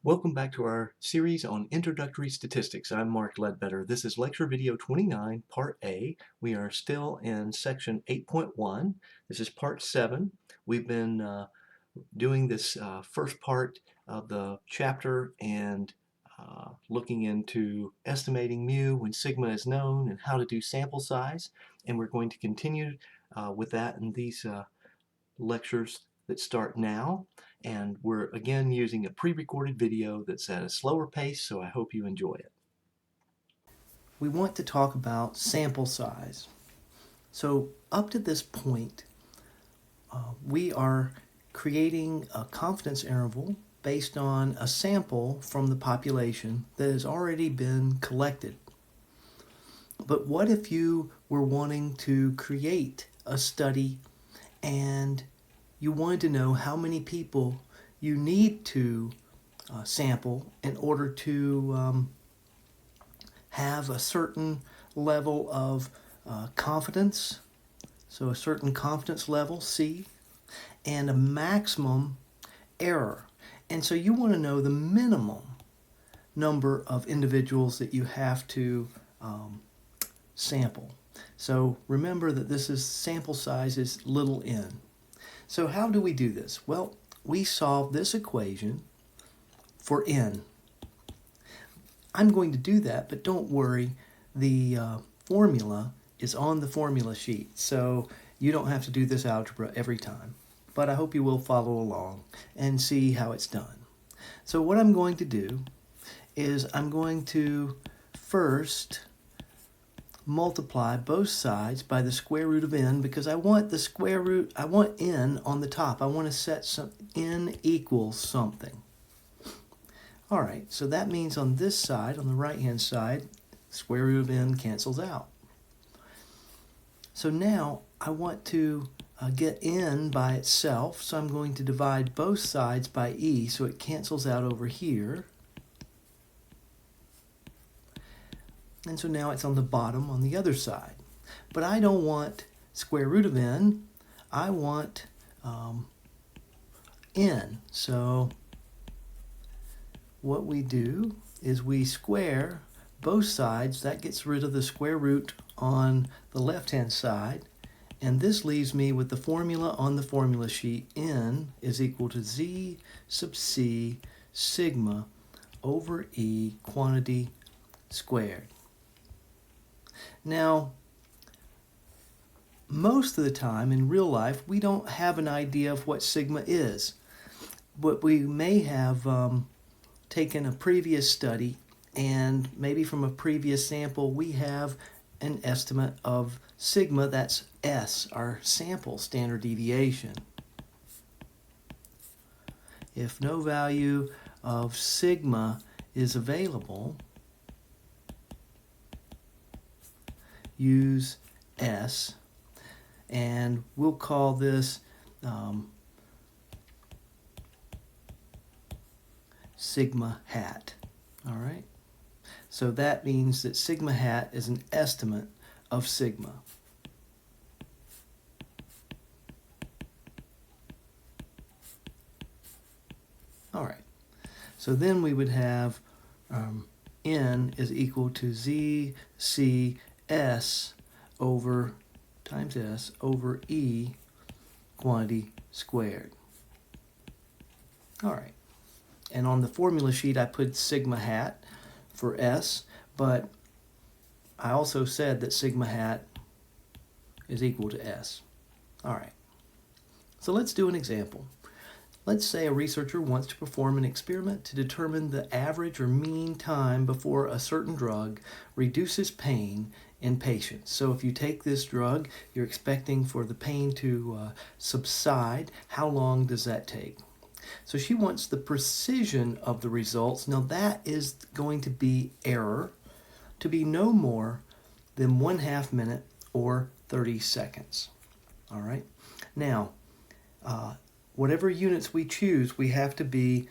Welcome back to our series on introductory statistics. I'm Mark Ledbetter. This is lecture video 29, part A. We are still in section 8.1. This is part 7. We've been doing this first part of the chapter and looking into estimating mu when sigma is known and how to do sample size. And we're going to continue with that in these lectures that start now, and we're again using a pre-recorded video that's at a slower pace, so I hope you enjoy it. We want to talk about sample size. So up to this point, we are creating a confidence interval based on a sample from the population that has already been collected. But what if you were wanting to create a study and you wanted to know how many people you need to sample in order to have a certain level of confidence, so a certain confidence level, C, and a maximum error. And so you want to know the minimum number of individuals that you have to sample. So remember that this is sample size is little n. So how do we do this? Well, we solve this equation for n. I'm going to do that, but don't worry, the formula is on the formula sheet, so you don't have to do this algebra every time. But I hope you will follow along and see how it's done. So what I'm going to do is I'm going to first multiply both sides by the square root of n, because I want the square root, I want n on the top. I want to set some n equals something. All right, so that means on this side, on the right-hand side, square root of n cancels out. So now I want to get n by itself, so I'm going to divide both sides by e, so it cancels out over here. And so now it's on the bottom on the other side. But I don't want square root of n, I want n. So what we do is we square both sides. That gets rid of the square root on the left-hand side. And this leaves me with the formula on the formula sheet. N is equal to z sub c sigma over e quantity squared. Now, most of the time in real life, we don't have an idea of what sigma is. But we may have taken a previous study, and maybe from a previous sample we have an estimate of sigma, that's S, our sample standard deviation. If no value of sigma is available, use S, and we'll call this sigma hat. All right, so that means that sigma hat is an estimate of sigma. All right, so then we would have n is equal to z c s over times s over e quantity squared. All right, and on the formula sheet I put sigma hat for s, but I also said that sigma hat is equal to s. All right, so let's do an example. Let's say a researcher wants to perform an experiment to determine the average or mean time before a certain drug reduces pain in patients. So if you take this drug, you're expecting for the pain to subside. How long does that take? So she wants the precision of the results. Now that is going to be error, to be no more than 1/2 minute or 30 seconds. All right. Now, whatever units we choose, we have to be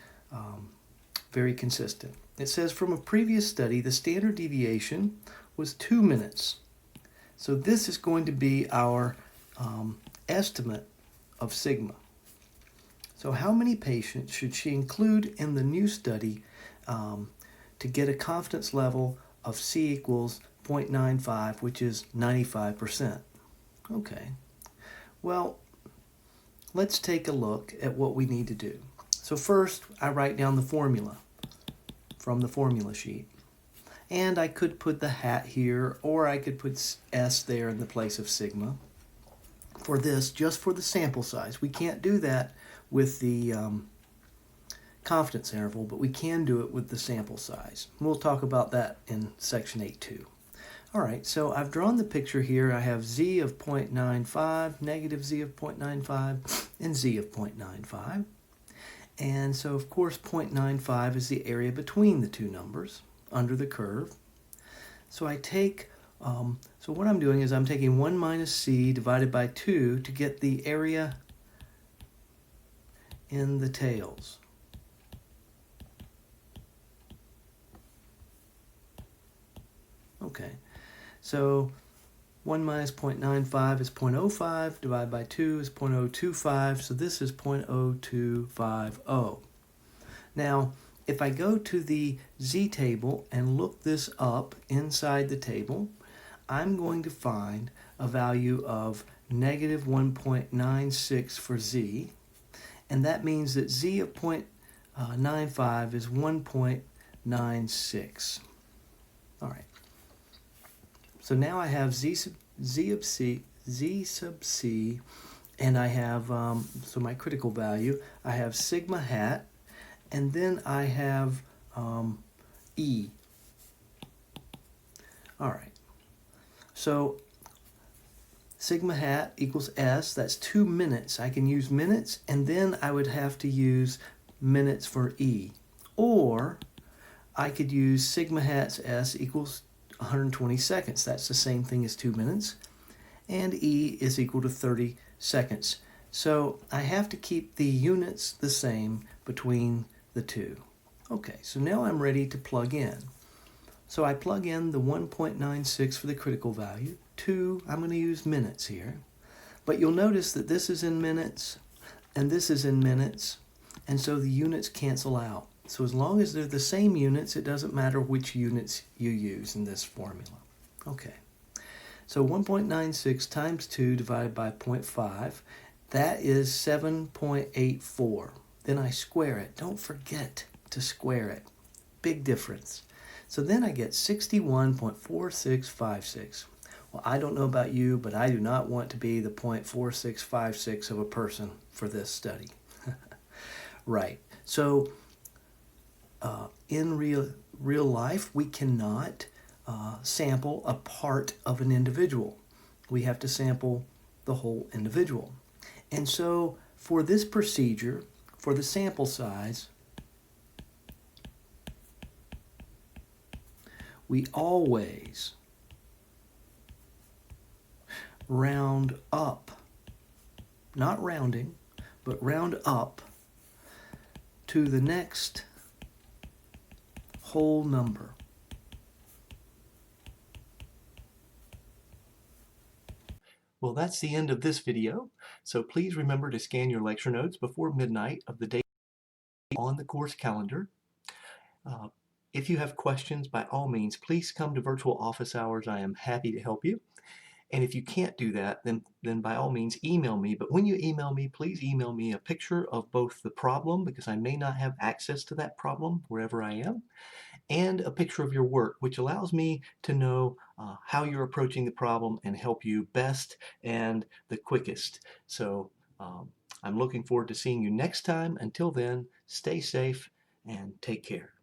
very consistent. It says from a previous study, the standard deviation was 2 minutes. So this is going to be our estimate of sigma. So how many patients should she include in the new study to get a confidence level of C equals 0.95, which is 95%? Okay, well, let's take a look at what we need to do. So first, I write down the formula from the formula sheet. And I could put the hat here, or I could put S there in the place of sigma. For this, just for the sample size. We can't do that with the confidence interval, but we can do it with the sample size. We'll talk about that in section 8.2. All right, so I've drawn the picture here. I have z of 0.95, negative z of 0.95, and z of 0.95. And so, of course, 0.95 is the area between the two numbers under the curve. So I take, so what I'm doing is I'm taking 1 minus c divided by 2 to get the area in the tails. Okay, so 1 minus 0.95 is 0.05, divided by 2 is 0.025, so this is 0.0250. Now, if I go to the z table and look this up inside the table, I'm going to find a value of negative 1.96 for z, and that means that z of 0.95 is 1.96. All right. So now I have z sub c, and I have, so my critical value, I have sigma hat, and then I have E. All right. So sigma hat equals S. That's 2 minutes. I can use minutes, and then I would have to use minutes for E. Or I could use sigma hat's S equals 120 seconds. That's the same thing as 2 minutes. And E is equal to 30 seconds. So I have to keep the units the same between the two. Okay, so now I'm ready to plug in. So I plug in the 1.96 for the critical value. 2, I'm going to use minutes here. But you'll notice that this is in minutes and this is in minutes, and so the units cancel out. So as long as they're the same units, it doesn't matter which units you use in this formula. Okay, so 1.96 times 2 divided by 0.5, that is 7.84. Then I square it. Don't forget to square it. Big difference. So then I get 61.4656. Well, I don't know about you, but I do not want to be the 0.4656 of a person for this study. Right. So in real life, we cannot sample a part of an individual. We have to sample the whole individual. And so for this procedure, for the sample size, we always round up, not rounding, but round up to the next whole number. Well, that's the end of this video. So please remember to scan your lecture notes before midnight of the day on the course calendar. Uh, if you have questions, by all means, please come to virtual office hours. I am happy to help you. And if you can't do that, then by all means email me. But when you email me, please email me a picture of both the problem, because I may not have access to that problem wherever I am, and a picture of your work, which allows me to know how you're approaching the problem and help you best and the quickest. So I'm looking forward to seeing you next time. Until then, stay safe and take care.